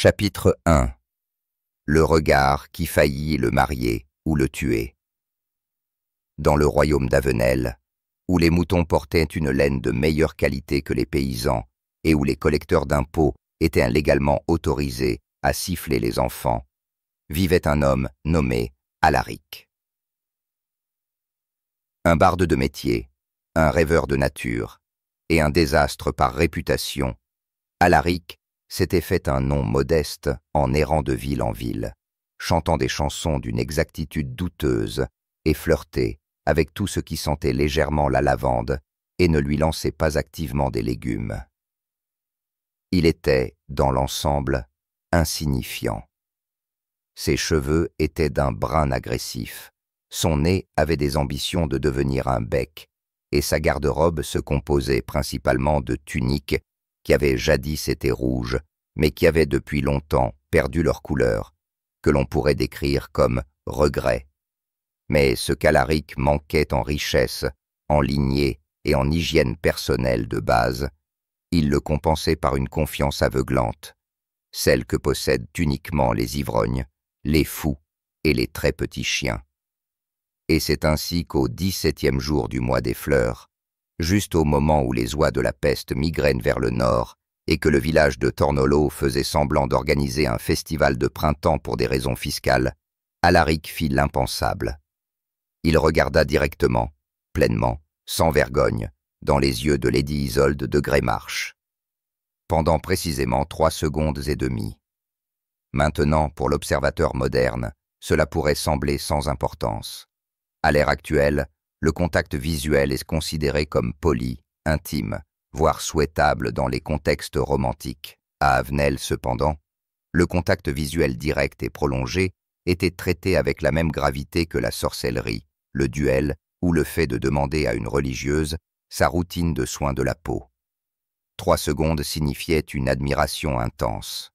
Chapitre 1. Le regard qui faillit le marier ou le tuer. Dans le royaume d'Avenel, où les moutons portaient une laine de meilleure qualité que les paysans et où les collecteurs d'impôts étaient légalement autorisés à siffler les enfants, vivait un homme nommé Alaric. Un barde de métier, un rêveur de nature et un désastre par réputation, Alaric s'était fait un nom modeste en errant de ville en ville, chantant des chansons d'une exactitude douteuse et flirtait avec tout ce qui sentait légèrement la lavande et ne lui lançait pas activement des légumes. Il était, dans l'ensemble, insignifiant. Ses cheveux étaient d'un brun agressif, son nez avait des ambitions de devenir un bec, et sa garde-robe se composait principalement de tuniques qui avaient jadis été rouges, mais qui avaient depuis longtemps perdu leur couleur, que l'on pourrait décrire comme regret. Mais ce qu'Alaric manquait en richesse, en lignée et en hygiène personnelle de base, il le compensait par une confiance aveuglante, celle que possèdent uniquement les ivrognes, les fous et les très petits chiens. Et c'est ainsi qu'au 17e jour du mois des fleurs, juste au moment où les oies de la peste migraient vers le nord et que le village de Tornolo faisait semblant d'organiser un festival de printemps pour des raisons fiscales, Alaric fit l'impensable. Il regarda directement, pleinement, sans vergogne, dans les yeux de Lady Isolde de Greymarsh. Pendant précisément 3 secondes et demie. Maintenant, pour l'observateur moderne, cela pourrait sembler sans importance. À l'ère actuelle, le contact visuel est considéré comme poli, intime, voire souhaitable dans les contextes romantiques. À Avenel, cependant, le contact visuel direct et prolongé était traité avec la même gravité que la sorcellerie, le duel ou le fait de demander à une religieuse sa routine de soins de la peau. 3 secondes signifiaient une admiration intense.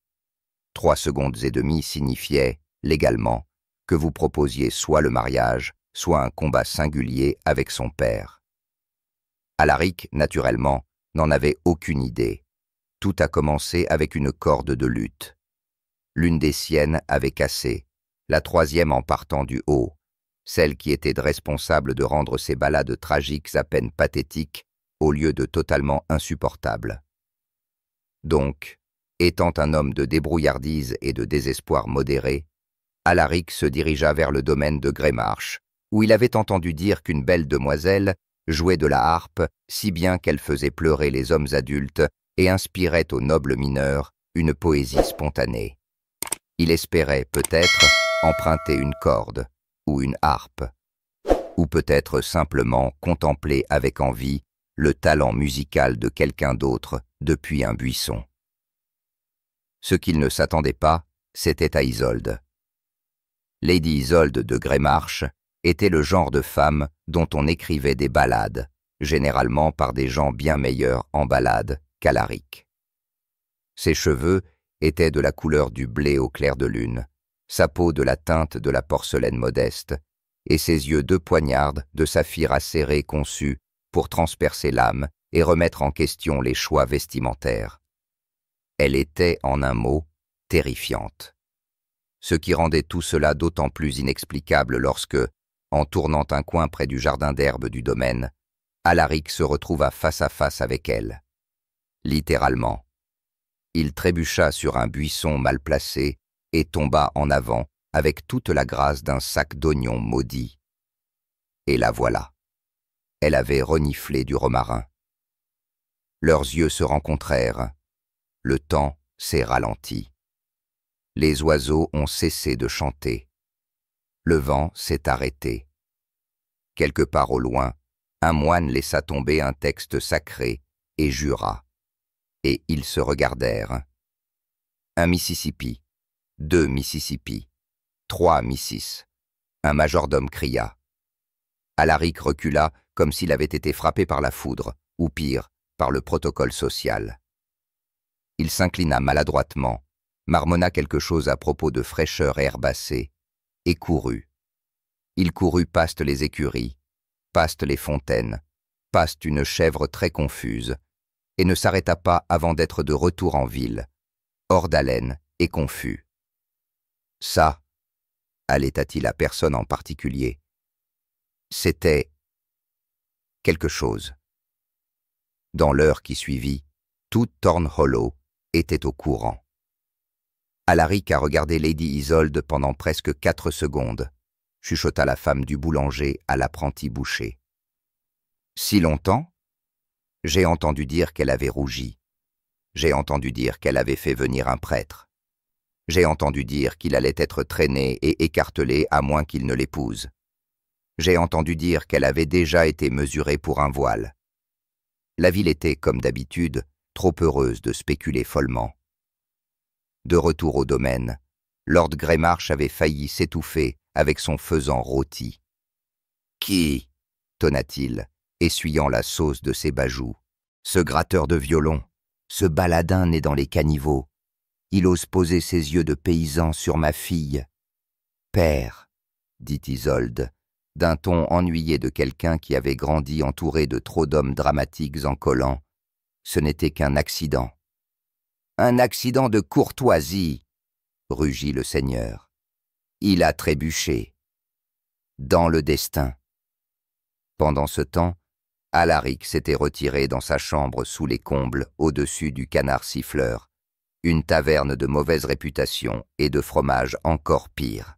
3 secondes et demie signifiaient, légalement, que vous proposiez soit le mariage, soit un combat singulier avec son père. Alaric, naturellement, n'en avait aucune idée. Tout a commencé avec une corde de luth. L'une des siennes avait cassé, la 3e en partant du haut, celle qui était responsable de rendre ces ballades tragiques à peine pathétiques au lieu de totalement insupportables. Donc, étant un homme de débrouillardise et de désespoir modéré, Alaric se dirigea vers le domaine de Greymarsh, où il avait entendu dire qu'une belle demoiselle jouait de la harpe si bien qu'elle faisait pleurer les hommes adultes et inspirait aux nobles mineurs une poésie spontanée. Il espérait peut-être emprunter une corde ou une harpe, ou peut-être simplement contempler avec envie le talent musical de quelqu'un d'autre depuis un buisson. Ce qu'il ne s'attendait pas, c'était à Isolde. Lady Isolde de Greymarsh était le genre de femme dont on écrivait des ballades, généralement par des gens bien meilleurs en ballade qu'Alaric. Ses cheveux étaient de la couleur du blé au clair de lune, sa peau de la teinte de la porcelaine modeste, et ses yeux 2 poignards de saphir acéré conçus pour transpercer l'âme et remettre en question les choix vestimentaires. Elle était, en un mot, terrifiante. Ce qui rendait tout cela d'autant plus inexplicable lorsque, en tournant un coin près du jardin d'herbe du domaine, Alaric se retrouva face à face avec elle. Littéralement. Il trébucha sur un buisson mal placé et tomba en avant avec toute la grâce d'un sac d'oignons maudit. Et la voilà. Elle avait reniflé du romarin. Leurs yeux se rencontrèrent. Le temps s'est ralenti. Les oiseaux ont cessé de chanter. Le vent s'est arrêté. Quelque part au loin, un moine laissa tomber un texte sacré et jura. Et ils se regardèrent. Un Mississippi, 2 Mississippi, 3 Missis. Un majordome cria. Alaric recula comme s'il avait été frappé par la foudre, ou pire, par le protocole social. Il s'inclina maladroitement, marmonna quelque chose à propos de fraîcheur herbacée, et courut. Il courut past les écuries, past les fontaines, past une chèvre très confuse, et ne s'arrêta pas avant d'être de retour en ville, hors d'haleine et confus. Ça, allait-il à personne en particulier, c'était quelque chose. Dans l'heure qui suivit, toute Thornhollow était au courant. Alaric a regardé Lady Isolde pendant presque 4 secondes, chuchota la femme du boulanger à l'apprenti boucher. Si longtemps? J'ai entendu dire qu'elle avait rougi. J'ai entendu dire qu'elle avait fait venir un prêtre. J'ai entendu dire qu'il allait être traîné et écartelé à moins qu'il ne l'épouse. J'ai entendu dire qu'elle avait déjà été mesurée pour un voile. La ville était, comme d'habitude, trop heureuse de spéculer follement. De retour au domaine, Lord Greymarsh avait failli s'étouffer avec son faisan rôti. « Qui ?» tonna-t-il, essuyant la sauce de ses bajoux. « Ce gratteur de violon, ce baladin né dans les caniveaux. Il ose poser ses yeux de paysan sur ma fille. »« Père, » dit Isolde, d'un ton ennuyé de quelqu'un qui avait grandi entouré de trop d'hommes dramatiques en collant, « ce n'était qu'un accident. »« Un accident de courtoisie, » rugit le seigneur. « Il a trébuché. Dans le destin. » Pendant ce temps, Alaric s'était retiré dans sa chambre sous les combles au-dessus du Canard Siffleur, une taverne de mauvaise réputation et de fromage encore pire.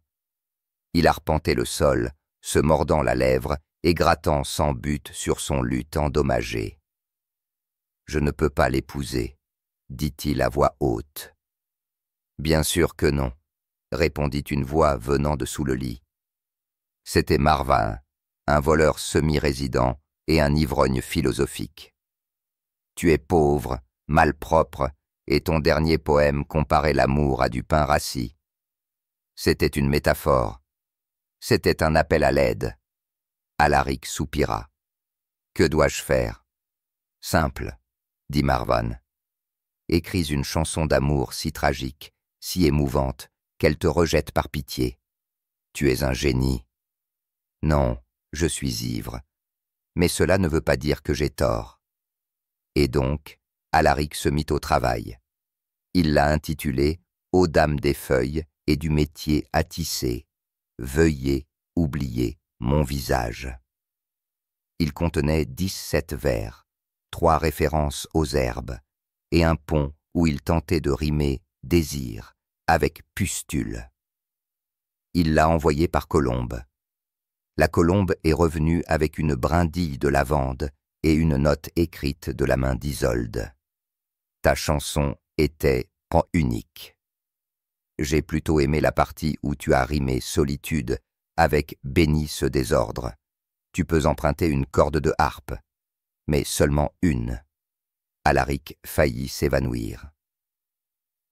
Il arpentait le sol, se mordant la lèvre et grattant sans but sur son luth endommagé. « Je ne peux pas l'épouser, » dit-il à voix haute. « Bien sûr que non, » répondit une voix venant de sous le lit. C'était Marvin, un voleur semi-résident et un ivrogne philosophique. « Tu es pauvre, malpropre, et ton dernier poème comparait l'amour à du pain rassis. » C'était une métaphore. C'était un appel à l'aide. Alaric soupira. « Que dois-je faire ?»« Simple, » dit Marvan. « Écris une chanson d'amour si tragique, si émouvante, qu'elle te rejette par pitié. Tu es un génie. »« Non, je suis ivre. Mais cela ne veut pas dire que j'ai tort. » Et donc, Alaric se mit au travail. Il l'a intitulé « Aux dames des feuilles et du métier à tisser. Veuillez oublier mon visage. » Il contenait 17 vers, 3 références aux herbes, et un pont où il tentait de rimer « désir » avec « pustule ». Il l'a envoyé par Colombe. La colombe est revenue avec une brindille de lavande et une note écrite de la main d'Isolde. Ta chanson était en unique. J'ai plutôt aimé la partie où tu as rimé solitude avec bénis ce désordre. Tu peux emprunter une corde de harpe, mais seulement une. Alaric faillit s'évanouir.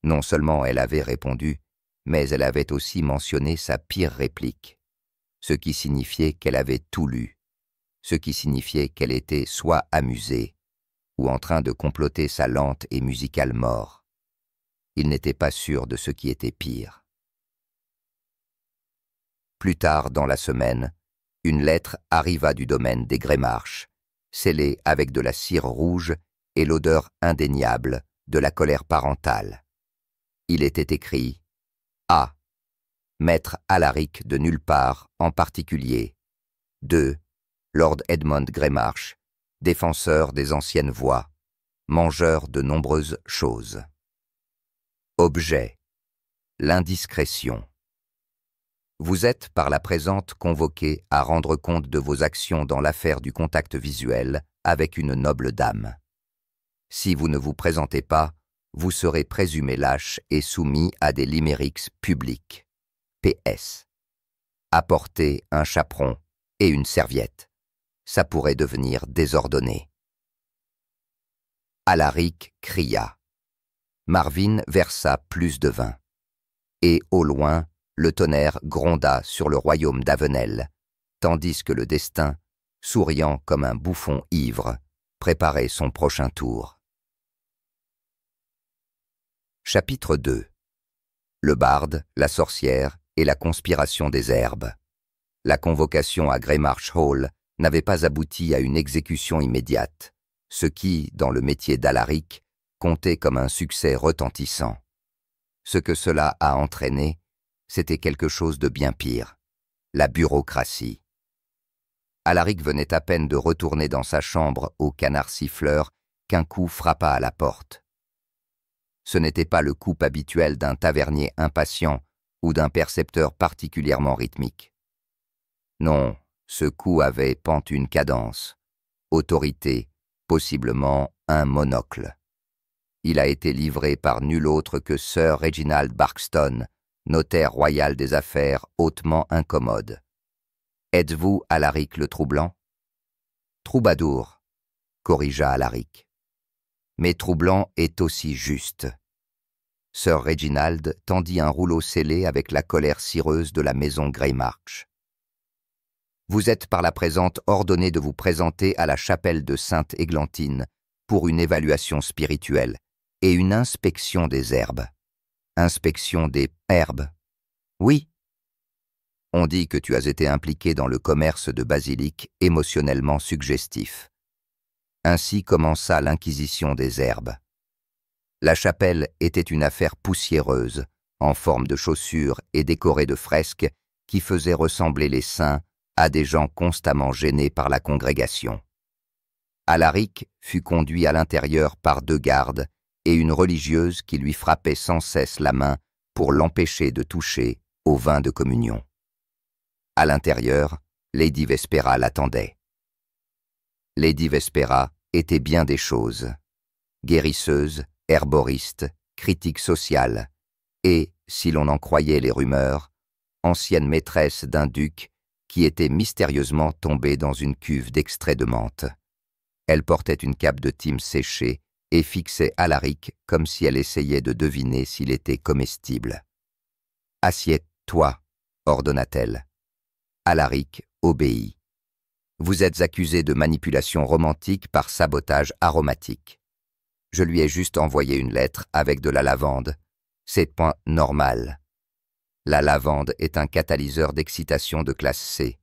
Non seulement elle avait répondu, mais elle avait aussi mentionné sa pire réplique, ce qui signifiait qu'elle avait tout lu, ce qui signifiait qu'elle était soit amusée, ou en train de comploter sa lente et musicale mort. Il n'était pas sûr de ce qui était pire. Plus tard dans la semaine, une lettre arriva du domaine des Greymarsh, scellée avec de la cire rouge et l'odeur indéniable de la colère parentale. Il était écrit « A. Maître Alaric de nulle part, en particulier. 2. Lord Edmond Greymarsh, défenseur des anciennes voies, mangeur de nombreuses choses. Objet. L'indiscrétion. Vous êtes par la présente convoqué à rendre compte de vos actions dans l'affaire du contact visuel avec une noble dame. Si vous ne vous présentez pas, vous serez présumé lâche et soumis à des limericks publics. PS. Apportez un chaperon et une serviette. Ça pourrait devenir désordonné. Alaric cria. Marvin versa plus de vin. Et au loin, le tonnerre gronda sur le royaume d'Avenel, tandis que le destin, souriant comme un bouffon ivre, préparait son prochain tour. Chapitre 2. Le barde, la sorcière et la conspiration des herbes. La convocation à Greymarsh Hall n'avait pas abouti à une exécution immédiate, ce qui, dans le métier d'Alaric, comptait comme un succès retentissant. Ce que cela a entraîné, c'était quelque chose de bien pire, la bureaucratie. Alaric venait à peine de retourner dans sa chambre au canard siffleur qu'un coup frappa à la porte. Ce n'était pas le coup habituel d'un tavernier impatient ou d'un percepteur particulièrement rythmique. Non, ce coup avait pant une cadence, autorité, possiblement un monocle. Il a été livré par nul autre que Sir Reginald Barkston, notaire royal des affaires hautement incommode. Êtes-vous Alaric le Troublant? Troubadour, corrigea Alaric. Mais Troublant est aussi juste. Sir Reginald tendit un rouleau scellé avec la colère cireuse de la maison Greymarch. Vous êtes par la présente ordonné de vous présenter à la chapelle de Sainte-Églantine pour une évaluation spirituelle et une inspection des herbes. Inspection des herbes? Oui. On dit que tu as été impliqué dans le commerce de basilic émotionnellement suggestif. Ainsi commença l'inquisition des herbes. La chapelle était une affaire poussiéreuse, en forme de chaussures et décorée de fresques qui faisaient ressembler les saints à des gens constamment gênés par la congrégation. Alaric fut conduit à l'intérieur par 2 gardes et une religieuse qui lui frappait sans cesse la main pour l'empêcher de toucher au vin de communion. À l'intérieur, Lady Vespera l'attendait. Lady Vespera était bien des choses. Guérisseuse, herboriste, critique sociale et, si l'on en croyait les rumeurs, ancienne maîtresse d'un duc qui était mystérieusement tombé dans une cuve d'extrait de menthe. Elle portait une cape de thym séchée et fixait Alaric comme si elle essayait de deviner s'il était comestible. « Assieds-toi » ordonna-t-elle. Alaric obéit. « Vous êtes accusé de manipulation romantique par sabotage aromatique. Je lui ai juste envoyé une lettre avec de la lavande. C'est point normal. La lavande est un catalyseur d'excitation de classe C.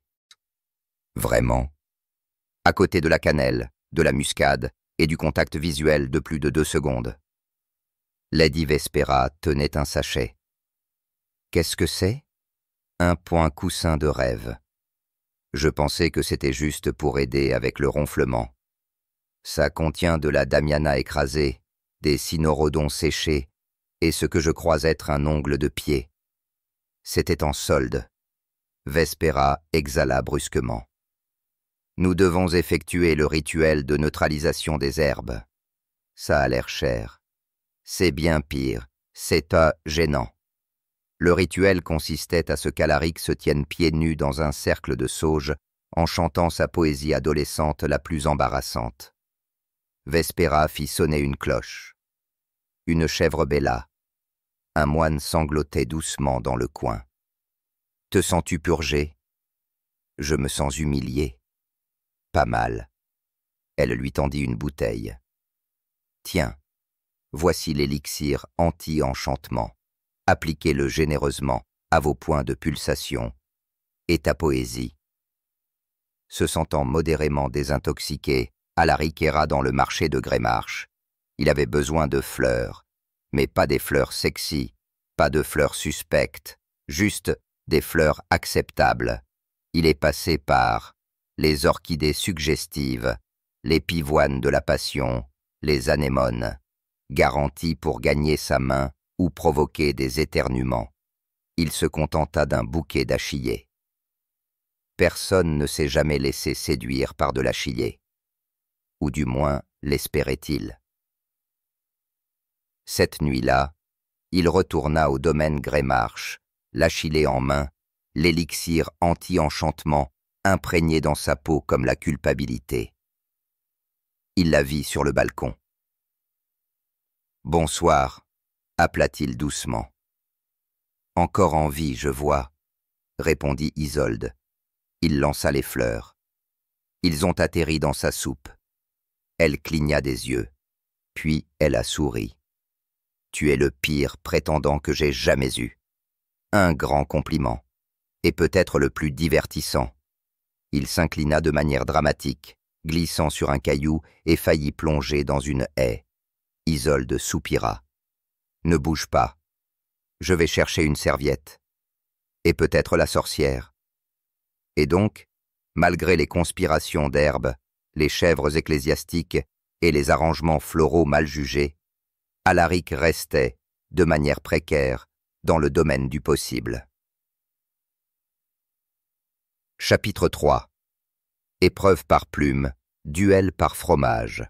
Vraiment. À côté de la cannelle, de la muscade et du contact visuel de plus de 2 secondes. Lady Vespera tenait un sachet. Qu'est-ce que c'est? Un point coussin de rêve. Je pensais que c'était juste pour aider avec le ronflement. Ça contient de la damiana écrasée, des cynorrhodons séchés et ce que je crois être un ongle de pied. C'était en solde. Vespera exhala brusquement. Nous devons effectuer le rituel de neutralisation des herbes. Ça a l'air cher. C'est bien pire, c'est gênant. Le rituel consistait à ce qu'Alaric se tienne pieds nus dans un cercle de sauge en chantant sa poésie adolescente la plus embarrassante. Vespera fit sonner une cloche. Une chèvre bêla. Un moine sanglotait doucement dans le coin. « Te sens-tu purgé ?»« Je me sens humilié. »« Pas mal. » Elle lui tendit une bouteille. « Tiens, voici l'élixir anti-enchantement. Appliquez-le généreusement à vos points de pulsation et ta poésie. » Se sentant modérément désintoxiqué, Alaric erra dans le marché de Greymarch. Il avait besoin de fleurs, mais pas des fleurs sexy, pas de fleurs suspectes, juste des fleurs acceptables. Il est passé par les orchidées suggestives, les pivoines de la passion, les anémones, garanties pour gagner sa main ou provoquer des éternuements. Il se contenta d'un bouquet d'achillées. Personne ne s'est jamais laissé séduire par de l'achillée. Ou du moins l'espérait-il. Cette nuit-là, il retourna au domaine Greymarch, l'achillée en main, l'élixir anti-enchantement imprégné dans sa peau comme la culpabilité. Il la vit sur le balcon. « Bonsoir », appela-t-il doucement. « Encore en vie, je vois », répondit Isolde. Il lança les fleurs. Ils ont atterri dans sa soupe. Elle cligna des yeux, puis elle a souri. « Tu es le pire prétendant que j'ai jamais eu. Un grand compliment, et peut-être le plus divertissant. » Il s'inclina de manière dramatique, glissant sur un caillou et faillit plonger dans une haie. Isolde soupira. « Ne bouge pas. » Je vais chercher une serviette. Et peut-être la sorcière. Et donc, malgré les conspirations d'Herbe, les chèvres ecclésiastiques et les arrangements floraux mal jugés, Alaric restait, de manière précaire, dans le domaine du possible. Chapitre 3. Épreuve par plume, duel par fromage.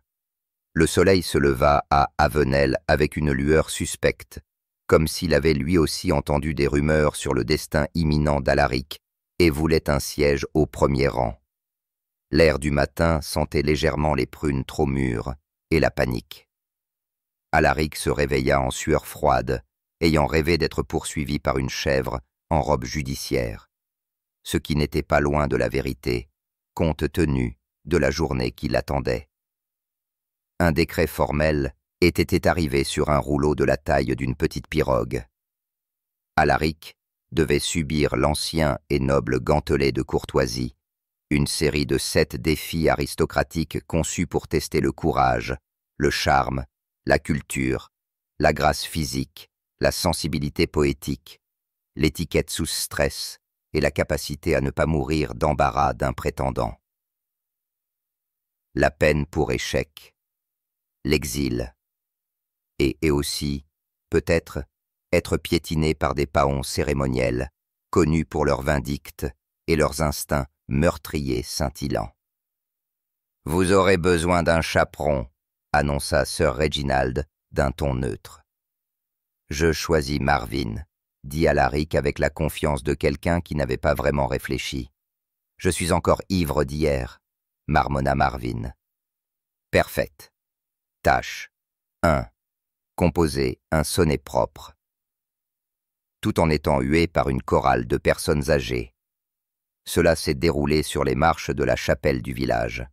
Le soleil se leva à Avenel avec une lueur suspecte, comme s'il avait lui aussi entendu des rumeurs sur le destin imminent d'Alaric et voulait un siège au premier rang. L'air du matin sentait légèrement les prunes trop mûres et la panique. Alaric se réveilla en sueur froide, ayant rêvé d'être poursuivi par une chèvre en robe judiciaire, ce qui n'était pas loin de la vérité, compte tenu de la journée qui l'attendait. Un décret formel était arrivé sur un rouleau de la taille d'une petite pirogue. Alaric devait subir l'ancien et noble gantelet de courtoisie, une série de 7 défis aristocratiques conçus pour tester le courage, le charme, la culture, la grâce physique, la sensibilité poétique, l'étiquette sous stress et la capacité à ne pas mourir d'embarras d'un prétendant. La peine pour échec, l'exil, et aussi, peut-être, être piétiné par des paons cérémoniels, connus pour leurs vindictes et leurs instincts meurtriers scintillants. « Vous aurez besoin d'un chaperon », annonça Sir Reginald d'un ton neutre. « Je choisis Marvin », dit Alaric avec la confiance de quelqu'un qui n'avait pas vraiment réfléchi. « Je suis encore ivre d'hier », marmonna Marvin. « Parfait. Tâche 1. Composer un sonnet propre. » Tout en étant hué par une chorale de personnes âgées. Cela s'est déroulé sur les marches de la chapelle du village.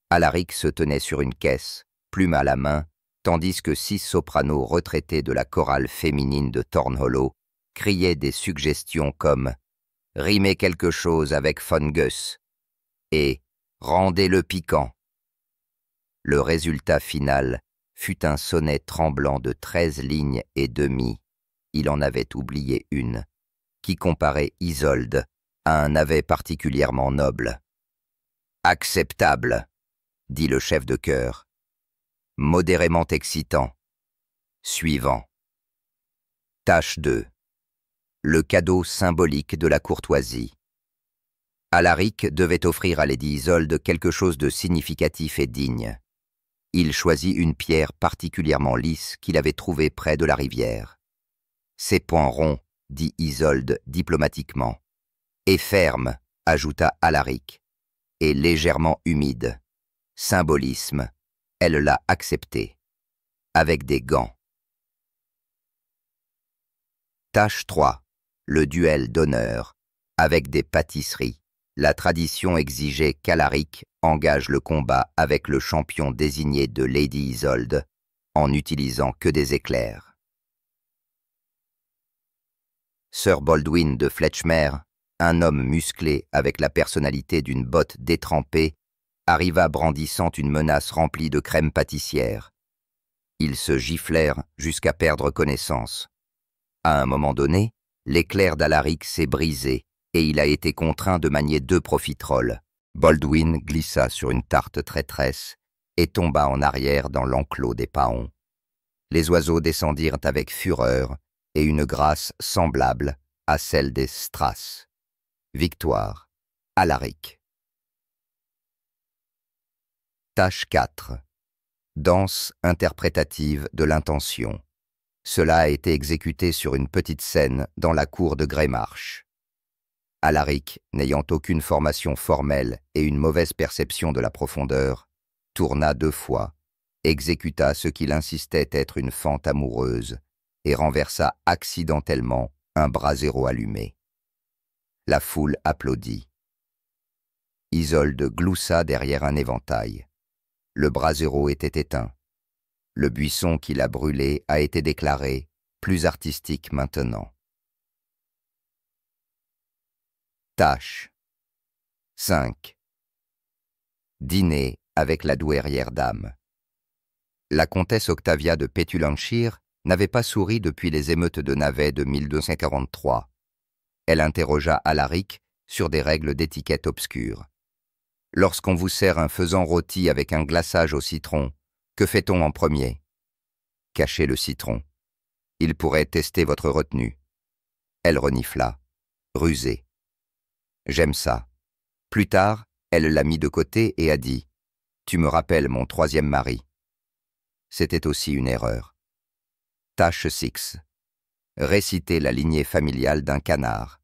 Alaric se tenait sur une caisse, plume à la main, tandis que 6 sopranos retraités de la chorale féminine de Thornhollow criaient des suggestions comme « Rimez quelque chose avec Fungus » et « Rendez-le piquant ». Le résultat final fut un sonnet tremblant de 13 lignes et demie, il en avait oublié une, qui comparait Isolde à un navet particulièrement noble. « Acceptable », dit le chef de chœur. « Modérément excitant. Suivant. » Tâche 2. Le cadeau symbolique de la courtoisie. Alaric devait offrir à Lady Isolde quelque chose de significatif et digne. Il choisit une pierre particulièrement lisse qu'il avait trouvée près de la rivière. « Ses poings ronds », dit Isolde diplomatiquement. « Et ferme », ajouta Alaric. « Et légèrement humide. » Symbolisme, elle l'a accepté. Avec des gants. Tâche 3. Le duel d'honneur. Avec des pâtisseries. La tradition exigeait qu'Alaric engage le combat avec le champion désigné de Lady Isolde, en n'utilisant que des éclairs. Sir Baldwin de Fletchmere, un homme musclé avec la personnalité d'une botte détrempée, arriva brandissant une menace remplie de crème pâtissière. Ils se giflèrent jusqu'à perdre connaissance. À un moment donné, l'éclair d'Alaric s'est brisé et il a été contraint de manier 2 profiteroles. Baldwin glissa sur une tarte traîtresse et tomba en arrière dans l'enclos des paons. Les oiseaux descendirent avec fureur et une grâce semblable à celle des strass. Victoire. Alaric. Tâche 4. Danse interprétative de l'intention. Cela a été exécuté sur une petite scène dans la cour de Greymarsh. Alaric, n'ayant aucune formation formelle et une mauvaise perception de la profondeur, tourna 2 fois, exécuta ce qu'il insistait être une fente amoureuse et renversa accidentellement un brasero allumé. La foule applaudit. Isolde gloussa derrière un éventail. Le brasero était éteint. Le buisson qui l'a brûlé a été déclaré plus artistique maintenant. Tâche 5. Dîner avec la douairière dame. La comtesse Octavia de Petulanshire n'avait pas souri depuis les émeutes de Navet de 1243. Elle interrogea Alaric sur des règles d'étiquette obscures. « Lorsqu'on vous sert un faisan rôti avec un glaçage au citron, que fait-on en premier ?»« Cachez le citron. Il pourrait tester votre retenue. » Elle renifla. Rusée. « J'aime ça. » Plus tard, elle l'a mis de côté et a dit « Tu me rappelles mon troisième mari. » C'était aussi une erreur. Tâche 6. Réciter la lignée familiale d'un canard.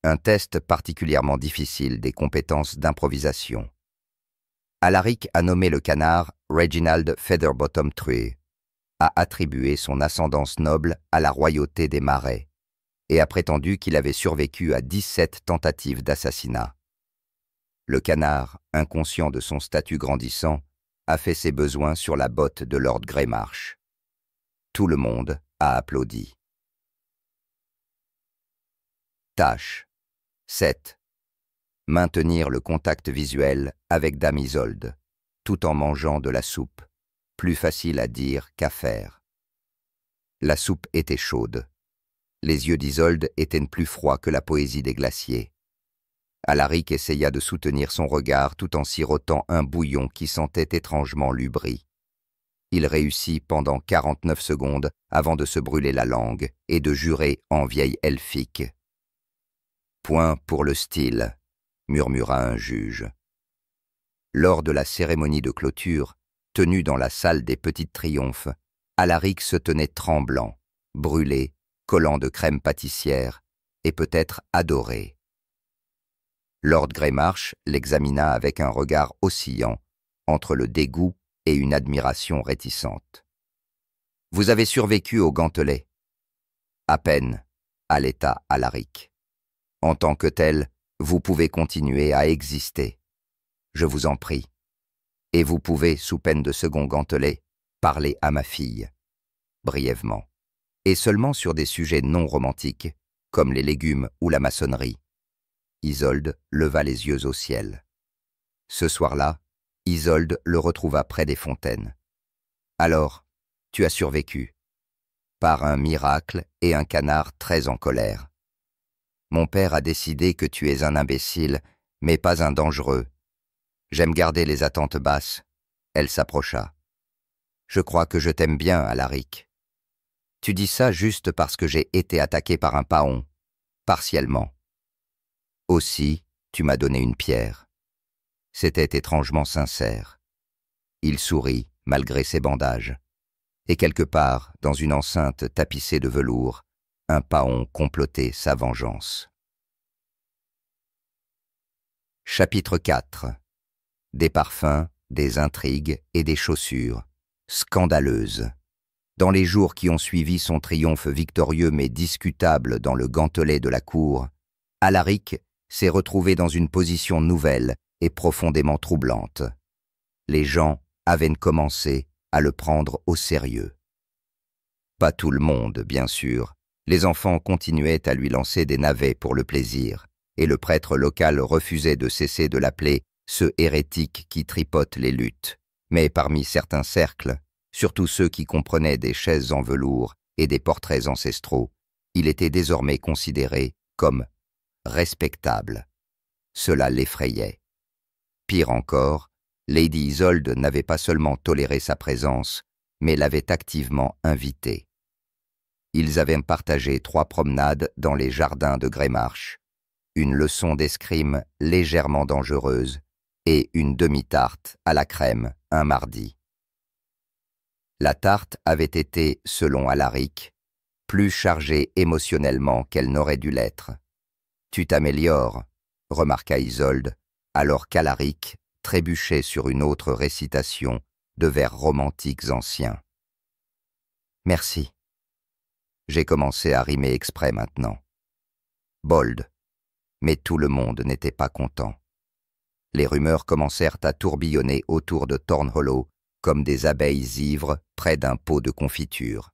Un test particulièrement difficile des compétences d'improvisation. Alaric a nommé le canard Reginald Featherbottom Tree, a attribué son ascendance noble à la royauté des marais et a prétendu qu'il avait survécu à 17 tentatives d'assassinat. Le canard, inconscient de son statut grandissant, a fait ses besoins sur la botte de Lord Greymarsh. Tout le monde a applaudi. Tâche 7. Maintenir le contact visuel avec Dame Isolde, tout en mangeant de la soupe, plus facile à dire qu'à faire. La soupe était chaude. Les yeux d'Isolde étaient plus froids que la poésie des glaciers. Alaric essaya de soutenir son regard tout en sirotant un bouillon qui sentait étrangement l'ubris. Il réussit pendant 49 secondes avant de se brûler la langue et de jurer en vieille elfique. « Point pour le style », murmura un juge. Lors de la cérémonie de clôture, tenue dans la salle des Petites Triomphes, Alaric se tenait tremblant, brûlé, collant de crème pâtissière, et peut-être adoré. Lord Greymarsh l'examina avec un regard oscillant, entre le dégoût et une admiration réticente. « Vous avez survécu au gantelet. »« À peine, » haleta Alaric. « En tant que tel, vous pouvez continuer à exister. Je vous en prie. Et vous pouvez, sous peine de second gantelet, parler à ma fille. » Brièvement. Et seulement sur des sujets non romantiques, comme les légumes ou la maçonnerie. Isolde leva les yeux au ciel. Ce soir-là, Isolde le retrouva près des fontaines. « Alors, tu as survécu. Par un miracle et un canard très en colère. Mon père a décidé que tu es un imbécile, mais pas un dangereux. J'aime garder les attentes basses. » Elle s'approcha. « Je crois que je t'aime bien, Alaric. Tu dis ça juste parce que j'ai été attaqué par un paon, partiellement. Aussi, tu m'as donné une pierre. » C'était étrangement sincère. Il sourit, malgré ses bandages. Et quelque part, dans une enceinte tapissée de velours, un paon complotait sa vengeance. Chapitre 4. Des parfums, des intrigues et des chaussures, scandaleuses. Dans les jours qui ont suivi son triomphe victorieux mais discutable dans le gantelet de la cour, Alaric s'est retrouvé dans une position nouvelle et profondément troublante. Les gens avaient commencé à le prendre au sérieux. Pas tout le monde, bien sûr. Les enfants continuaient à lui lancer des navets pour le plaisir, et le prêtre local refusait de cesser de l'appeler « ce hérétique qui tripote les luttes ». Mais parmi certains cercles, surtout ceux qui comprenaient des chaises en velours et des portraits ancestraux, il était désormais considéré comme respectable. Cela l'effrayait. Pire encore, Lady Isolde n'avait pas seulement toléré sa présence, mais l'avait activement invité. Ils avaient partagé 3 promenades dans les jardins de Greymarsh, une leçon d'escrime légèrement dangereuse et une demi-tarte à la crème un mardi. La tarte avait été, selon Alaric, plus chargée émotionnellement qu'elle n'aurait dû l'être. « Tu t'améliores », remarqua Isolde, alors qu'Alaric trébuchait sur une autre récitation de vers romantiques anciens. « Merci. J'ai commencé à rimer exprès maintenant. » Bold. Mais tout le monde n'était pas content. Les rumeurs commencèrent à tourbillonner autour de Thornhollow comme des abeilles ivres près d'un pot de confiture.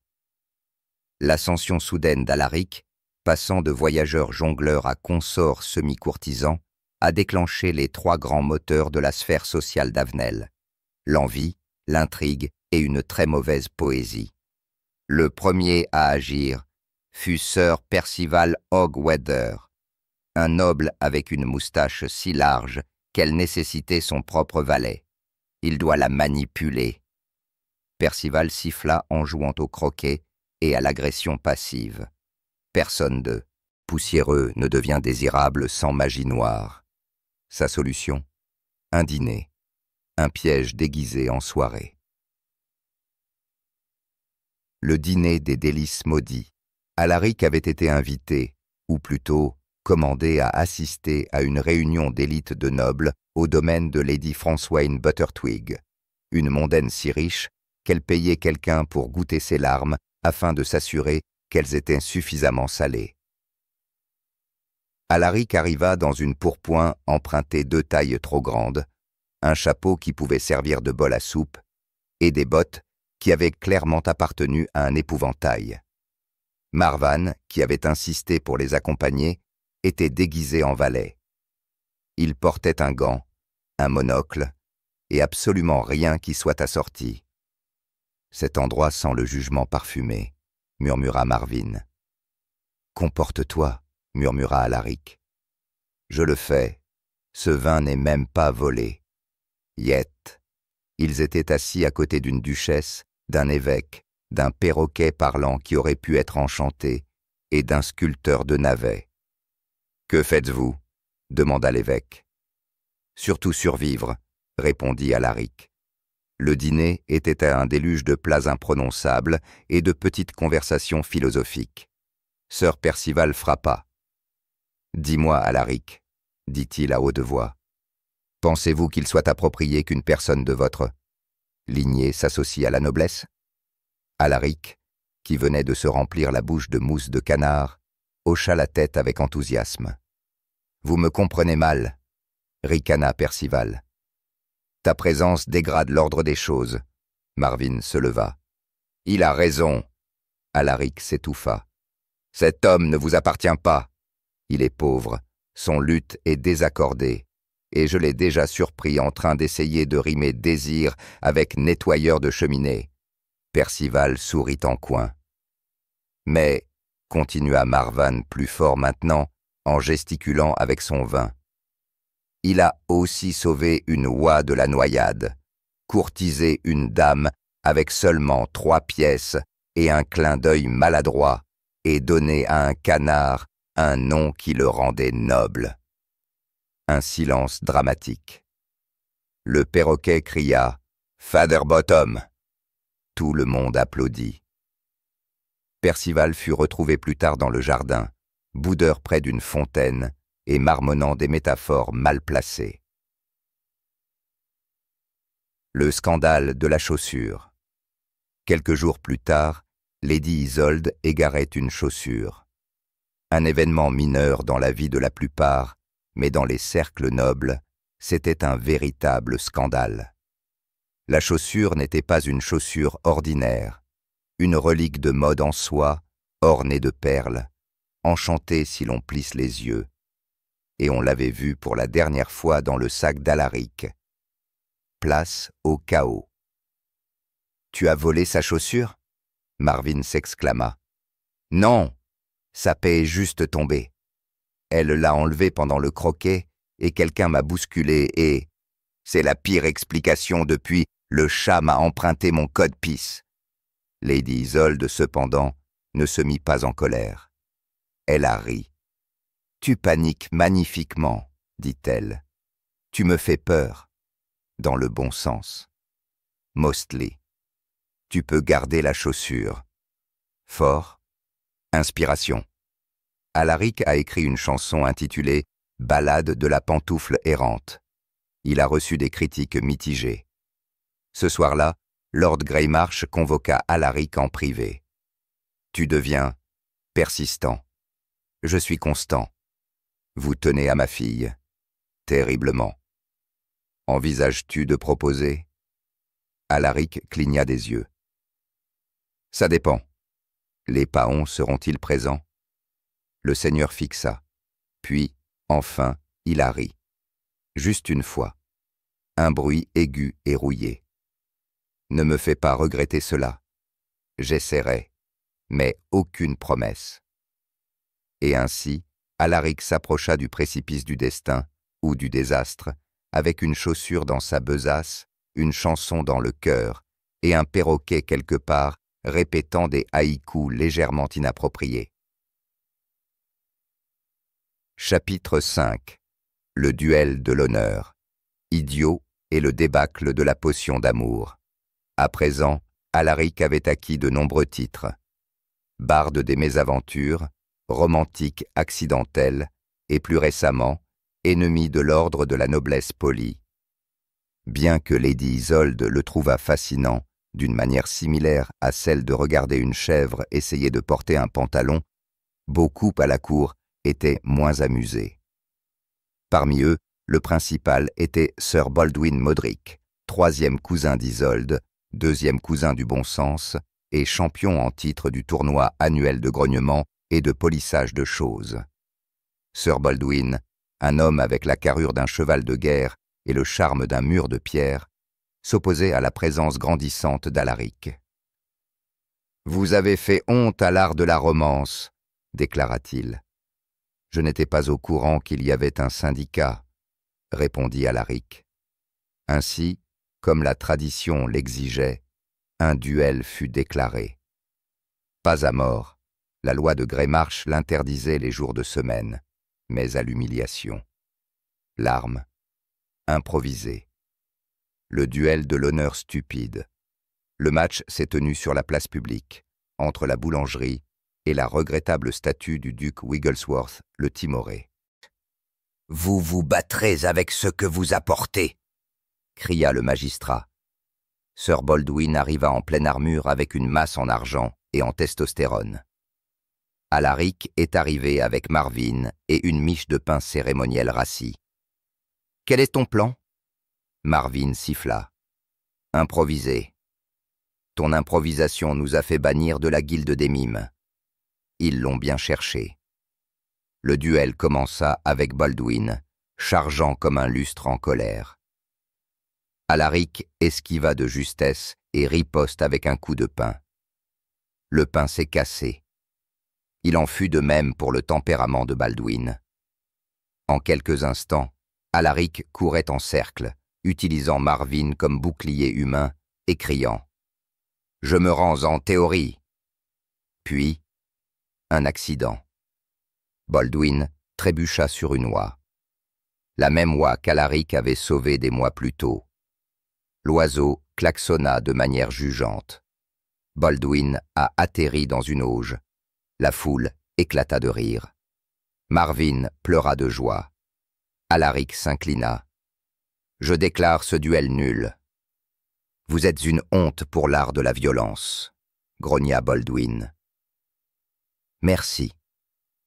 L'ascension soudaine d'Alaric, passant de voyageur jongleur à consort semi-courtisan, a déclenché les 3 grands moteurs de la sphère sociale d'Avenel: l'envie, l'intrigue et une très mauvaise poésie. Le premier à agir fut Sir Percival Hogweather, un noble avec une moustache si large qu'elle nécessitait son propre valet. Il doit la manipuler. Percival siffla en jouant au croquet et à l'agression passive. Personne d'eux, poussiéreux, ne devient désirable sans magie noire. Sa solution? Un dîner, un piège déguisé en soirée. Le dîner des délices maudits. Alaric avait été invité, ou plutôt commandé à assister à une réunion d'élite de nobles au domaine de Lady Françoine Buttertwig, une mondaine si riche qu'elle payait quelqu'un pour goûter ses larmes afin de s'assurer qu'elles étaient suffisamment salées. Alaric arriva dans une pourpoint empruntée 2 tailles trop grandes, un chapeau qui pouvait servir de bol à soupe et des bottes qui avaient clairement appartenu à un épouvantail. Marvan, qui avait insisté pour les accompagner, était déguisé en valet. Il portait un gant, un monocle et absolument rien qui soit assorti. « Cet endroit sent le jugement parfumé », murmura Marvin. « Comporte-toi », murmura Alaric. « Je le fais. Ce vin n'est même pas volé. » Yet. Ils étaient assis à côté d'une duchesse, d'un évêque, d'un perroquet parlant qui aurait pu être enchanté, et d'un sculpteur de navets. « Que faites-vous » demanda l'évêque. « Surtout survivre » répondit Alaric. Le dîner était un déluge de plats imprononçables et de petites conversations philosophiques. Sir Percival frappa. « Dis-moi, Alaric, dit-il à haute voix, pensez-vous qu'il soit approprié qu'une personne de votre lignée s'associe à la noblesse ?» Alaric, qui venait de se remplir la bouche de mousse de canard, hocha la tête avec enthousiasme. « Vous me comprenez mal, » ricana Percival. « Ta présence dégrade l'ordre des choses. » Marvin se leva. « Il a raison. » Alaric s'étouffa. « Cet homme ne vous appartient pas. Il est pauvre, son luth est désaccordé, et je l'ai déjà surpris en train d'essayer de rimer désir avec nettoyeur de cheminée. » Percival sourit en coin. « Mais, » continua Marvan plus fort maintenant, en gesticulant avec son vin, « il a aussi sauvé une oie de la noyade, courtisé une dame avec seulement 3 pièces et un clin d'œil maladroit, et donné à un canard un nom qui le rendait noble. » Un silence dramatique. Le perroquet cria « Father Bottom !» Tout le monde applaudit. Percival fut retrouvé plus tard dans le jardin, boudeur près d'une fontaine et marmonnant des métaphores mal placées. Le scandale de la chaussure. Quelques jours plus tard, Lady Isolde égarait une chaussure. Un événement mineur dans la vie de la plupart, mais dans les cercles nobles, c'était un véritable scandale. La chaussure n'était pas une chaussure ordinaire, une relique de mode en soie, ornée de perles, enchantée si l'on plisse les yeux. Et on l'avait vue pour la dernière fois dans le sac d'Alaric. Place au chaos. « Tu as volé sa chaussure » Marvin s'exclama. « Non, sa paix est juste tombée. Elle l'a enlevée pendant le croquet et quelqu'un m'a bousculé et... C'est la pire explication depuis le chat m'a emprunté mon code PIS. » Lady Isolde, cependant, ne se mit pas en colère. Elle a ri. « Tu paniques magnifiquement, dit-elle. Tu me fais peur, dans le bon sens. Mostly. Tu peux garder la chaussure. Fort. Inspiration. » Alaric a écrit une chanson intitulée « Ballade de la pantoufle errante ». Il a reçu des critiques mitigées. Ce soir-là, Lord Greymarsh convoqua Alaric en privé. « Tu deviens persistant. Je suis constant. Vous tenez à ma fille. Terriblement. Envisages-tu de proposer ?» Alaric cligna des yeux. « Ça dépend. Les paons seront-ils présents ?» Le seigneur fixa. Puis, enfin, il a ri. Juste une fois. Un bruit aigu et rouillé. « Ne me fais pas regretter cela. J'essaierai. mais aucune promesse. Et ainsi, Alaric s'approcha du précipice du destin, ou du désastre, avec une chaussure dans sa besace, une chanson dans le cœur, et un perroquet quelque part, répétant des haïkus légèrement inappropriés. Chapitre 5. Le duel de l'honneur. Idiot et le débâcle de la potion d'amour. À présent, Alaric avait acquis de nombreux titres. Barde des mésaventures, romantique accidentel, et plus récemment, ennemi de l'ordre de la noblesse polie. Bien que Lady Isolde le trouvât fascinant, d'une manière similaire à celle de regarder une chèvre essayer de porter un pantalon, beaucoup à la cour étaient moins amusés. Parmi eux, le principal était Sir Baldwin Modric, troisième cousin d'Isolde, deuxième cousin du bon sens et champion en titre du tournoi annuel de grognement et de polissage de choses. Sir Baldwin, un homme avec la carrure d'un cheval de guerre et le charme d'un mur de pierre, s'opposait à la présence grandissante d'Alaric. « Vous avez fait honte à l'art de la romance », déclara-t-il. « Je n'étais pas au courant qu'il y avait un syndicat », répondit Alaric. Ainsi, comme la tradition l'exigeait, un duel fut déclaré. Pas à mort, la loi de Greymarsh l'interdisait les jours de semaine, mais à l'humiliation. L'arme, improvisée. Le duel de l'honneur stupide. Le match s'est tenu sur la place publique, entre la boulangerie et la regrettable statue du duc Wigglesworth, le timoré. « Vous vous battrez avec ce que vous apportez !» cria le magistrat. Sir Baldwin arriva en pleine armure avec une masse en argent et en testostérone. Alaric est arrivé avec Marvin et une miche de pain cérémoniel rassis. « Quel est ton plan ?» Marvin siffla. « Improviser. Ton improvisation nous a fait bannir de la guilde des mimes. Ils l'ont bien cherché. » Le duel commença avec Baldwin, chargeant comme un lustre en colère. Alaric esquiva de justesse et riposte avec un coup de pain. Le pain s'est cassé. Il en fut de même pour le tempérament de Baldwin. En quelques instants, Alaric courait en cercle, utilisant Marvin comme bouclier humain et criant « Je me rends en théorie !» Puis, un accident. Baldwin trébucha sur une oie. La même oie qu'Alaric avait sauvée des mois plus tôt. L'oiseau klaxonna de manière jugeante. Baldwin a atterri dans une auge. La foule éclata de rire. Marvin pleura de joie. Alaric s'inclina. « Je déclare ce duel nul. »« Vous êtes une honte pour l'art de la violence, » grogna Baldwin. « Merci.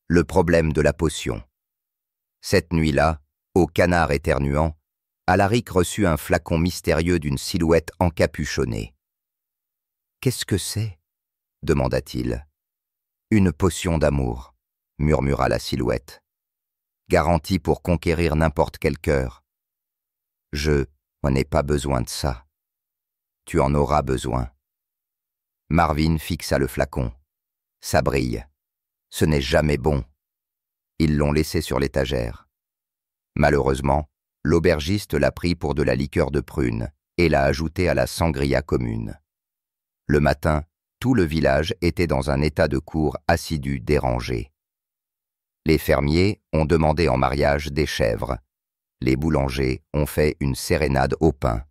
Le problème de la potion. » Cette nuit-là, au canard éternuant, Alaric reçut un flacon mystérieux d'une silhouette encapuchonnée. « Qu'est-ce que c'est » demanda-t-il. « Une potion d'amour, » murmura la silhouette. « Garantie pour conquérir n'importe quel cœur. Je n'en ai pas besoin de ça. Tu en auras besoin. » Marvin fixa le flacon. Ça brille. Ce n'est jamais bon. Ils l'ont laissé sur l'étagère. Malheureusement, l'aubergiste l'a pris pour de la liqueur de prune et l'a ajouté à la sangria commune. Le matin, tout le village était dans un état de cour assidu dérangé. Les fermiers ont demandé en mariage des chèvres. Les boulangers ont fait une sérénade au pain.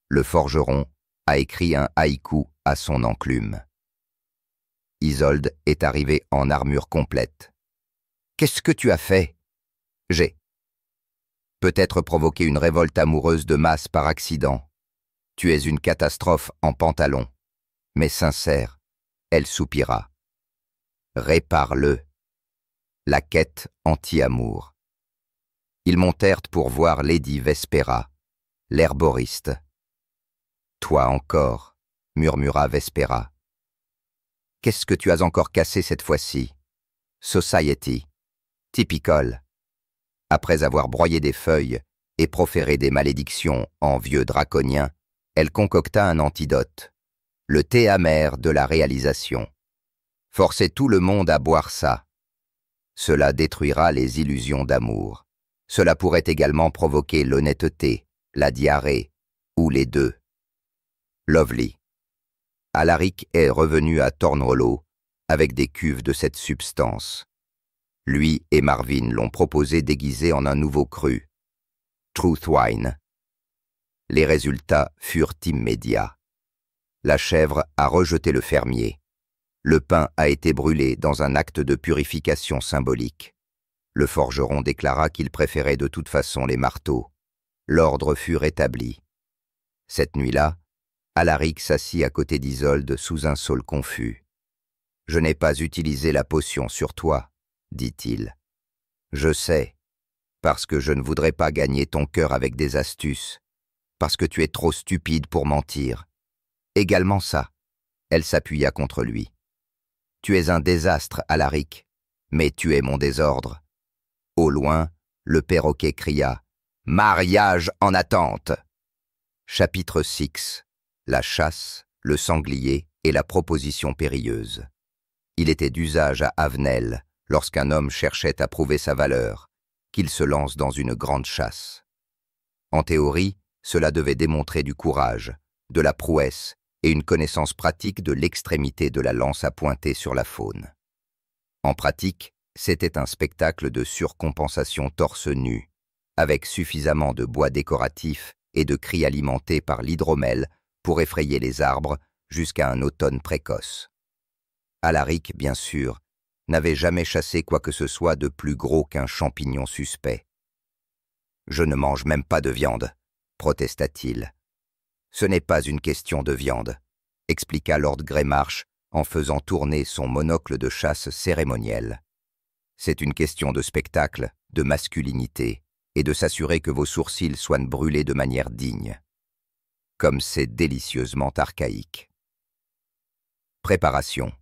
Le forgeron a écrit un haïku à son enclume. Isolde est arrivée en armure complète. « Qu'est-ce que tu as fait ?»« J'ai peut-être provoqué une révolte amoureuse de masse par accident. Tu es une catastrophe en pantalon. Mais sincère, » elle soupira. « Répare-le. » La quête anti-amour. Ils montèrent pour voir Lady Vespera, l'herboriste. « Toi encore, » murmura Vespera. « Qu'est-ce que tu as encore cassé cette fois-ci ?»« Society. Typical. » Après avoir broyé des feuilles et proféré des malédictions en vieux draconien, elle concocta un antidote, le thé amer de la réalisation. Forcez tout le monde à boire ça. Cela détruira les illusions d'amour. Cela pourrait également provoquer l'honnêteté, la diarrhée, ou les deux. Lovely. Alaric est revenu à Thornhollow avec des cuves de cette substance. Lui et Marvin l'ont proposé déguisé en un nouveau cru, Truth Wine. Les résultats furent immédiats. La chèvre a rejeté le fermier. Le pain a été brûlé dans un acte de purification symbolique. Le forgeron déclara qu'il préférait de toute façon les marteaux. L'ordre fut rétabli. Cette nuit-là, Alaric s'assit à côté d'Isolde sous un saule confus. « Je n'ai pas utilisé la potion sur toi, » dit-il. « Je sais, parce que je ne voudrais pas gagner ton cœur avec des astuces, parce que tu es trop stupide pour mentir. Également ça. » Elle s'appuya contre lui. « Tu es un désastre, Alaric, mais tu es mon désordre. » Au loin, le perroquet cria « Mariage en attente !» Chapitre 6. La chasse, le sanglier et la proposition périlleuse. Il était d'usage à Avenel, lorsqu'un homme cherchait à prouver sa valeur, qu'il se lance dans une grande chasse. En théorie, cela devait démontrer du courage, de la prouesse et une connaissance pratique de l'extrémité de la lance à pointer sur la faune. En pratique, c'était un spectacle de surcompensation torse nu, avec suffisamment de bois décoratif et de cris alimentés par l'hydromel pour effrayer les arbres jusqu'à un automne précoce. Alaric, bien sûr, n'avait jamais chassé quoi que ce soit de plus gros qu'un champignon suspect. « Je ne mange même pas de viande », protesta-t-il. « Ce n'est pas une question de viande », expliqua Lord Greymarsh en faisant tourner son monocle de chasse cérémoniel. « C'est une question de spectacle, de masculinité, et de s'assurer que vos sourcils soient brûlés de manière digne. » Comme c'est délicieusement archaïque. Préparation.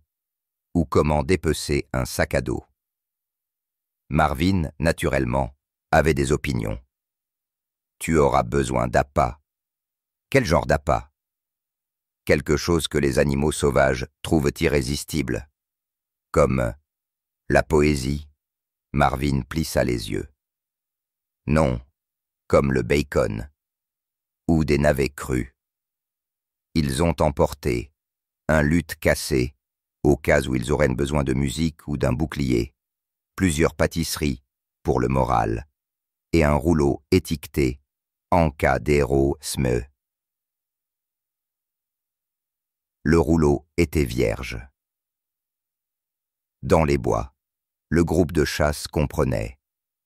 Ou comment dépecer un sac à dos. Marvin, naturellement, avait des opinions. Tu auras besoin d'appât. Quel genre d'appât? Quelque chose que les animaux sauvages trouvent irrésistible. Comme la poésie. Marvin plissa les yeux. Non, comme le bacon. Ou des navets crus. Ils ont emporté un luth cassé, au cas où ils auraient besoin de musique ou d'un bouclier, plusieurs pâtisseries, pour le moral, et un rouleau étiqueté en cas d'héroïsme. Le rouleau était vierge. Dans les bois, le groupe de chasse comprenait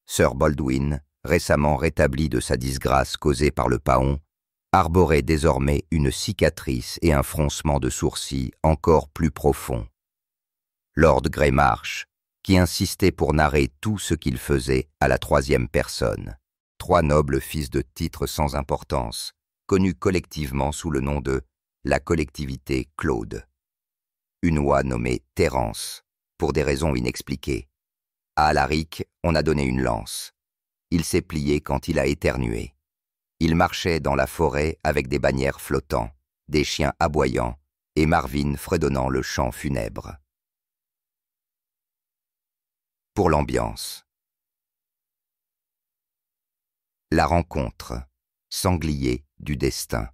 Sir Baldwin, récemment rétabli de sa disgrâce causée par le paon, arborait désormais une cicatrice et un froncement de sourcils encore plus profonds. Lord Greymarsh, qui insistait pour narrer tout ce qu'il faisait à la troisième personne. Trois nobles fils de titre sans importance, connus collectivement sous le nom de la collectivité Claude. Une oie nommée Terence, pour des raisons inexpliquées. À Alaric, on a donné une lance. Il s'est plié quand il a éternué. Il marchait dans la forêt avec des bannières flottants, des chiens aboyants et Marvin fredonnant le chant funèbre. Pour l'ambiance. La rencontre, sanglier du destin.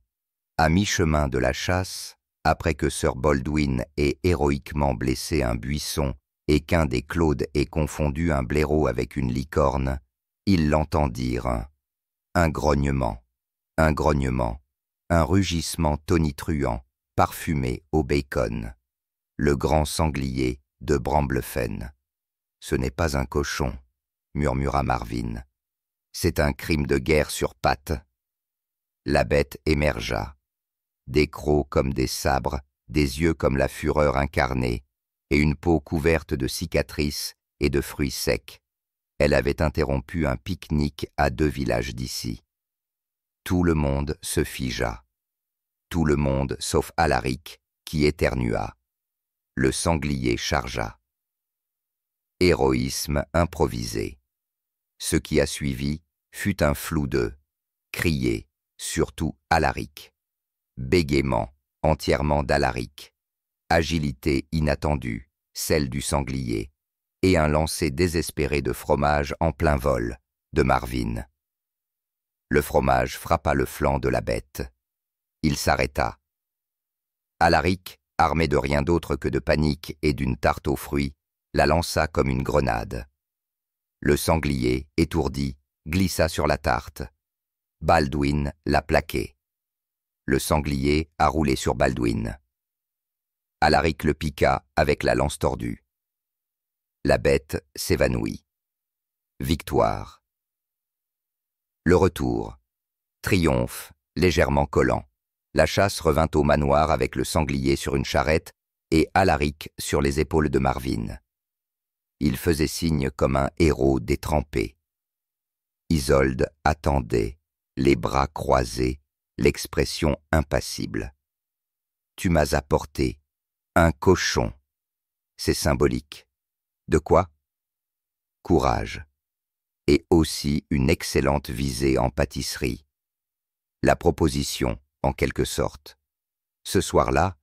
À mi-chemin de la chasse, après que Sir Baldwin ait héroïquement blessé un buisson et qu'un des Claudes ait confondu un blaireau avec une licorne, il l'entendirent. Un grognement, un rugissement tonitruant, parfumé au bacon. Le grand sanglier de Bramblefen. « Ce n'est pas un cochon, » murmura Marvin. « C'est un crime de guerre sur pattes. » La bête émergea. Des crocs comme des sabres, des yeux comme la fureur incarnée, et une peau couverte de cicatrices et de fruits secs. Elle avait interrompu un pique-nique à 2 villages d'ici. Tout le monde se figea. Tout le monde sauf Alaric, qui éternua. Le sanglier chargea. Héroïsme improvisé. Ce qui a suivi fut un flou de crier, surtout Alaric. Bégaiement, entièrement d'Alaric. Agilité inattendue, celle du sanglier, et un lancer désespéré de fromage en plein vol, de Marvin. Le fromage frappa le flanc de la bête. Il s'arrêta. Alaric, armé de rien d'autre que de panique et d'une tarte aux fruits, la lança comme une grenade. Le sanglier, étourdi, glissa sur la tarte. Baldwin l'a plaqué. Le sanglier a roulé sur Baldwin. Alaric le piqua avec la lance tordue. La bête s'évanouit. Victoire. Le retour. Triomphe, légèrement collant. La chasse revint au manoir avec le sanglier sur une charrette et Alaric sur les épaules de Marvin. Il faisait signe comme un héros détrempé. Isolde attendait, les bras croisés, l'expression impassible. « Tu m'as apporté un cochon. » C'est symbolique. De quoi? Courage. Et aussi une excellente visée en pâtisserie. La proposition, en quelque sorte. Ce soir-là,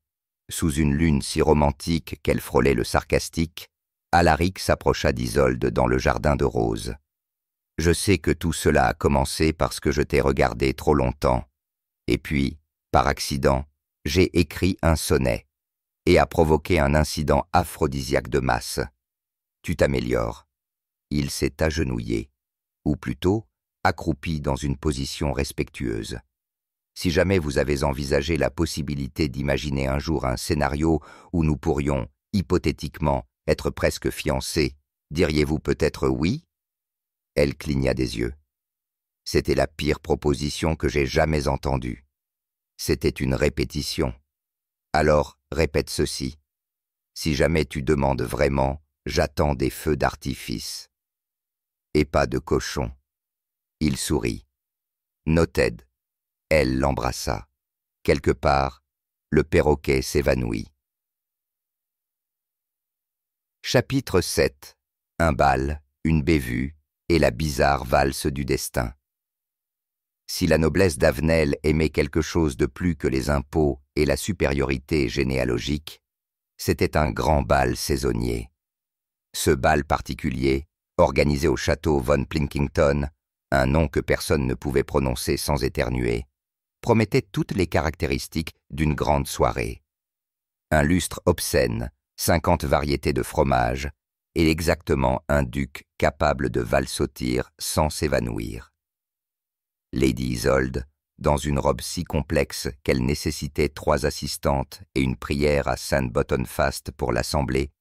sous une lune si romantique qu'elle frôlait le sarcastique, Alaric s'approcha d'Isolde dans le jardin de roses. « Je sais que tout cela a commencé parce que je t'ai regardé trop longtemps. Et puis, par accident, j'ai écrit un sonnet et a provoqué un incident aphrodisiaque de masse. Tu t'améliores. » Il s'est agenouillé, ou plutôt accroupi dans une position respectueuse. Si jamais vous avez envisagé la possibilité d'imaginer un jour un scénario où nous pourrions, hypothétiquement, être presque fiancés, diriez-vous peut-être oui? Elle cligna des yeux. C'était la pire proposition que j'ai jamais entendue. C'était une répétition. Alors, répète ceci. Si jamais tu demandes vraiment, j'attends des feux d'artifice. Et pas de cochon. Il sourit. Noted. Elle l'embrassa. Quelque part, le perroquet s'évanouit. Chapitre 7. Un bal, une bévue et la bizarre valse du destin. Si la noblesse d'Avenel aimait quelque chose de plus que les impôts et la supériorité généalogique, c'était un grand bal saisonnier. Ce bal particulier, organisé au château von Plinkington, un nom que personne ne pouvait prononcer sans éternuer, promettait toutes les caractéristiques d'une grande soirée. Un lustre obscène, 50 variétés de fromage, et exactement un duc capable de valsautir sans s'évanouir. Lady Isolde, dans une robe si complexe qu'elle nécessitait 3 assistantes et une prière à Saint Bottonfast pour l'assembler,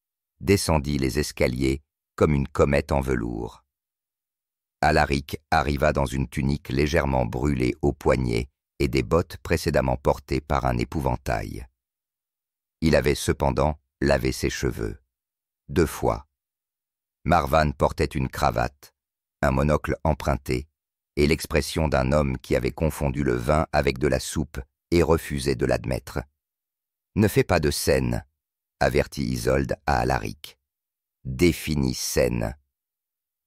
descendit les escaliers comme une comète en velours. Alaric arriva dans une tunique légèrement brûlée aux poignets et des bottes précédemment portées par un épouvantail. Il avait cependant lavé ses cheveux. 2 fois. Marvan portait une cravate, un monocle emprunté, et l'expression d'un homme qui avait confondu le vin avec de la soupe et refusait de l'admettre. « Ne fais pas de scène », avertit Isolde à Alaric. « Définis scène.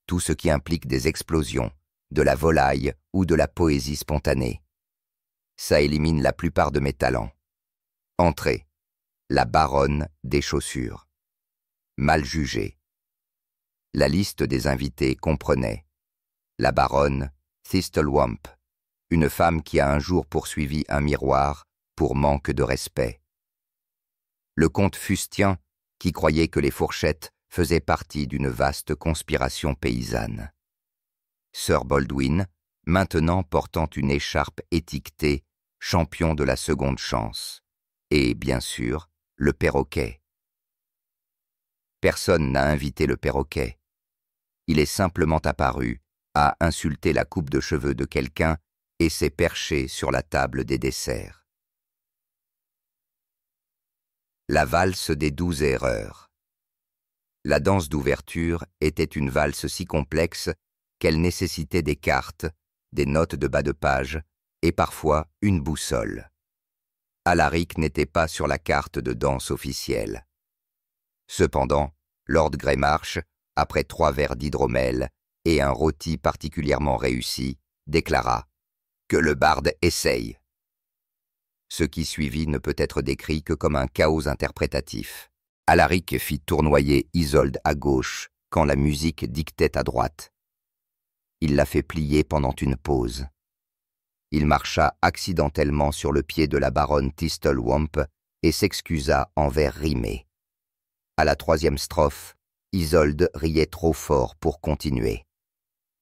Tout ce qui implique des explosions, de la volaille ou de la poésie spontanée. Ça élimine la plupart de mes talents. Entrée. La baronne des chaussures. Mal jugée. » La liste des invités comprenait la baronne Thistlewamp, une femme qui a un jour poursuivi un miroir pour manque de respect. Le comte Fustien, qui croyait que les fourchettes faisaient partie d'une vaste conspiration paysanne. Sir Baldwin, maintenant portant une écharpe étiquetée « champion de la seconde chance », et, bien sûr, le perroquet. Personne n'a invité le perroquet. Il est simplement apparu, a insulté la coupe de cheveux de quelqu'un et s'est perché sur la table des desserts. La valse des 12 erreurs. La danse d'ouverture était une valse si complexe qu'elle nécessitait des cartes, des notes de bas de page et parfois une boussole. Alaric n'était pas sur la carte de danse officielle. Cependant, Lord Greymarsh, après 3 verres d'hydromel et un rôti particulièrement réussi, déclara « Que le barde essaye ». Ce qui suivit ne peut être décrit que comme un chaos interprétatif. Alaric fit tournoyer Isolde à gauche quand la musique dictait à droite. Il la fait plier pendant une pause. Il marcha accidentellement sur le pied de la baronne Thistlewamp et s'excusa en vers rimés. À la troisième strophe, Isolde riait trop fort pour continuer.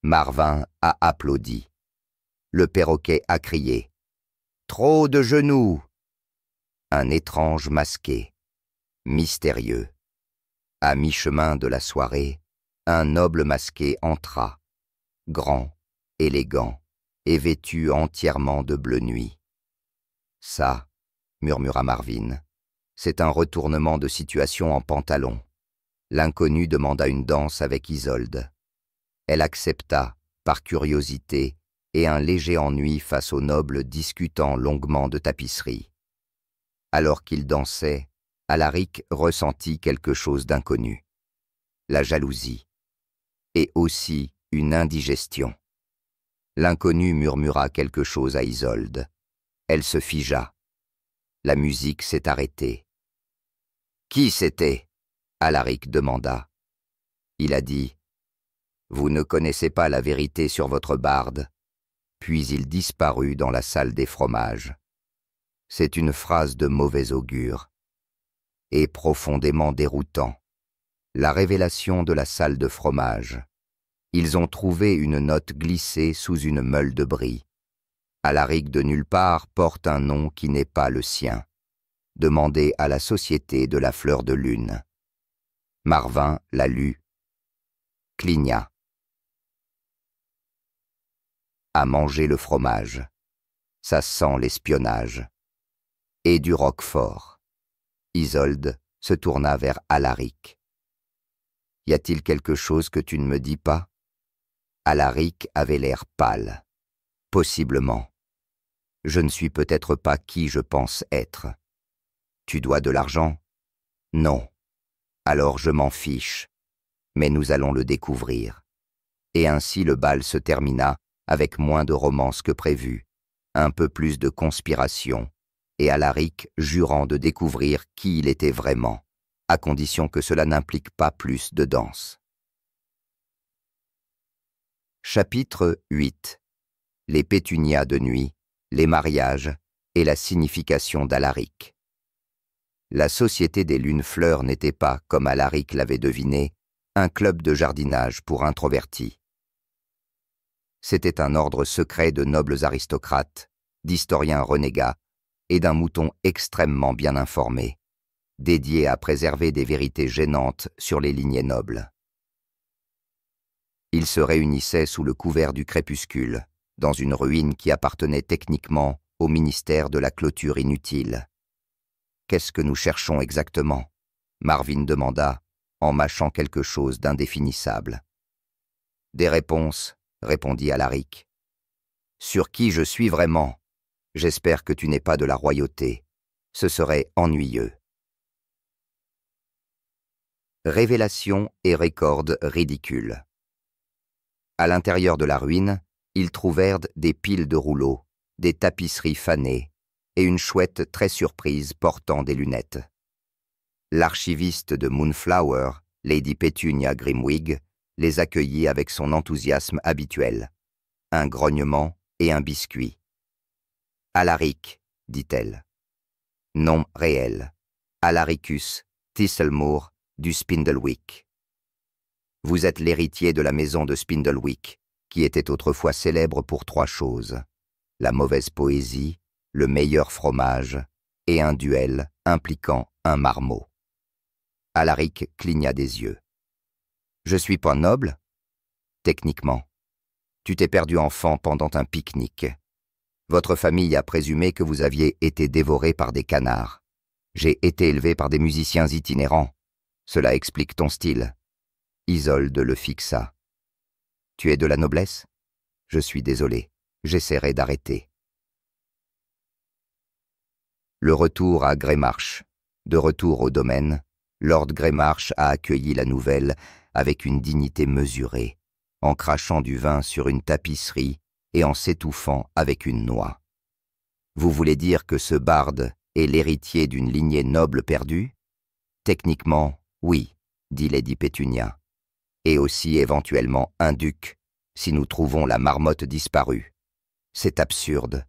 Marvin a applaudi. Le perroquet a crié « Trop de genoux !» Un étrange masqué, mystérieux. À mi-chemin de la soirée, un noble masqué entra, grand, élégant, et vêtu entièrement de bleu nuit. « Ça, » murmura Marvin, « c'est un retournement de situation en pantalon. » L'inconnu demanda une danse avec Isolde. Elle accepta, par curiosité, et un léger ennui face au noble discutant longuement de tapisserie. Alors qu'ils dansaient, Alaric ressentit quelque chose d'inconnu. La jalousie. Et aussi une indigestion. L'inconnu murmura quelque chose à Isolde. Elle se figea. La musique s'est arrêtée. « Qui c'était » Alaric demanda. Il a dit « Vous ne connaissez pas la vérité sur votre barde », puis il disparut dans la salle des fromages. C'est une phrase de mauvais augure et profondément déroutant. La révélation de la salle de fromage. Ils ont trouvé une note glissée sous une meule de brie. Alaric de nulle part porte un nom qui n'est pas le sien. Demandez à la Société de la Fleur de Lune. Marvin l'a lu. Cligna. À manger le fromage. Ça sent l'espionnage. Et du roquefort. Isolde se tourna vers Alaric. « Y a-t-il quelque chose que tu ne me dis pas ?» Alaric avait l'air pâle. « Possiblement. Je ne suis peut-être pas qui je pense être. Tu dois de l'argent ? Non. Alors je m'en fiche. Mais nous allons le découvrir. » Et ainsi le bal se termina avec moins de romance que prévu, un peu plus de conspiration, et Alaric jurant de découvrir qui il était vraiment, à condition que cela n'implique pas plus de danse. Chapitre 8. Les pétunias de nuit, les mariages et la signification d'Alaric. La Société des Lunes Fleurs n'était pas, comme Alaric l'avait deviné, un club de jardinage pour introvertis. C'était un ordre secret de nobles aristocrates, d'historiens renégats et d'un mouton extrêmement bien informé, dédié à préserver des vérités gênantes sur les lignées nobles. Ils se réunissaient sous le couvert du crépuscule, dans une ruine qui appartenait techniquement au ministère de la clôture inutile. « Qu'est-ce que nous cherchons exactement ?» Marvin demanda, en mâchant quelque chose d'indéfinissable. « Des réponses, » répondit Alaric. « Sur qui je suis vraiment ? J'espère que tu n'es pas de la royauté. Ce serait ennuyeux. » Révélations et records ridicules. À l'intérieur de la ruine, ils trouvèrent des piles de rouleaux, des tapisseries fanées et une chouette très surprise portant des lunettes. L'archiviste de Moonflower, Lady Petunia Grimwig, les accueillit avec son enthousiasme habituel. Un grognement et un biscuit. « Alaric, dit-elle. Nom réel. Alaricus Thistlemoor du Spindlewick. Vous êtes l'héritier de la maison de Spindlewick, qui était autrefois célèbre pour 3 choses. La mauvaise poésie, le meilleur fromage et un duel impliquant un marmot. » Alaric cligna des yeux. « Je suis pas noble ? Techniquement. Tu t'es perdu enfant pendant un pique-nique. Votre famille a présumé que vous aviez été dévoré par des canards. J'ai été élevé par des musiciens itinérants. Cela explique ton style. » Isolde le fixa. « Tu es de la noblesse ? Je suis désolé. J'essaierai d'arrêter. » Le retour à Greymarsh. De retour au domaine, Lord Greymarsh a accueilli la nouvelle avec une dignité mesurée, en crachant du vin sur une tapisserie et en s'étouffant avec une noix. « Vous voulez dire que ce barde est l'héritier d'une lignée noble perdue ? Techniquement, oui, dit Lady Pétunia. Et aussi éventuellement un duc, si nous trouvons la marmotte disparue. C'est absurde.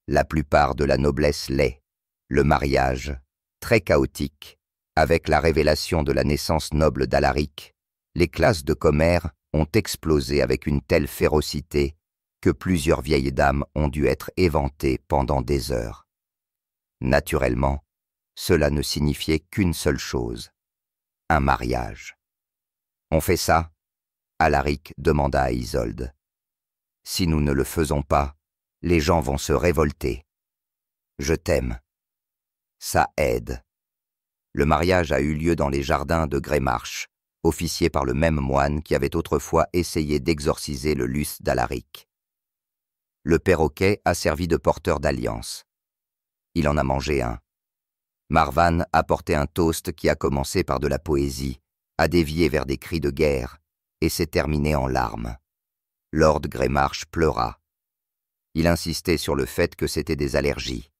La plupart de la noblesse l'est. Le mariage, très chaotique, avec la révélation de la naissance noble d'Alaric, les classes de commères ont explosé avec une telle férocité que plusieurs vieilles dames ont dû être éventées pendant des heures. Naturellement, cela ne signifiait qu'une seule chose, un mariage. On fait ça? Alaric demanda à Isolde. Si nous ne le faisons pas, les gens vont se révolter. Je t'aime. Ça aide. Le mariage a eu lieu dans les jardins de Greymarsh, officié par le même moine qui avait autrefois essayé d'exorciser le lys d'Alaric. Le perroquet a servi de porteur d'alliance. Il en a mangé un. Marvan a porté un toast qui a commencé par de la poésie, a dévié vers des cris de guerre, et s'est terminé en larmes. Lord Greymarsh pleura. Il insistait sur le fait que c'était des allergies.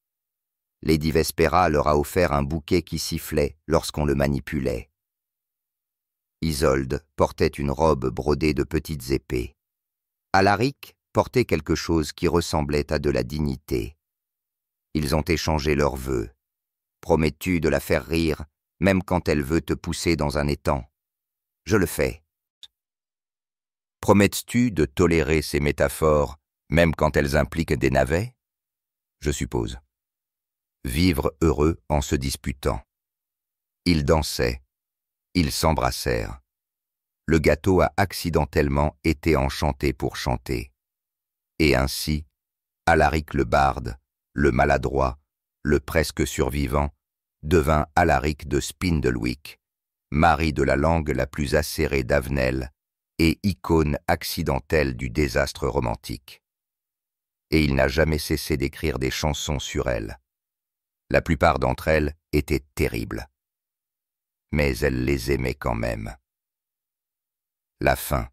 Lady Vespera leur a offert un bouquet qui sifflait lorsqu'on le manipulait. Isolde portait une robe brodée de petites épées. Alaric portait quelque chose qui ressemblait à de la dignité. Ils ont échangé leurs vœux. Promets-tu de la faire rire, même quand elle veut te pousser dans un étang? Je le fais. Promets-tu de tolérer ces métaphores, même quand elles impliquent des navets? Je suppose. Vivre heureux en se disputant. Ils dansaient, ils s'embrassèrent. Le gâteau a accidentellement été enchanté pour chanter. Et ainsi, Alaric le barde, le maladroit, le presque survivant, devint Alaric de Spindlewick, mari de la langue la plus acérée d'Avenel et icône accidentelle du désastre romantique. Et il n'a jamais cessé d'écrire des chansons sur elle. La plupart d'entre elles étaient terribles. Mais elle les aimait quand même. La fin.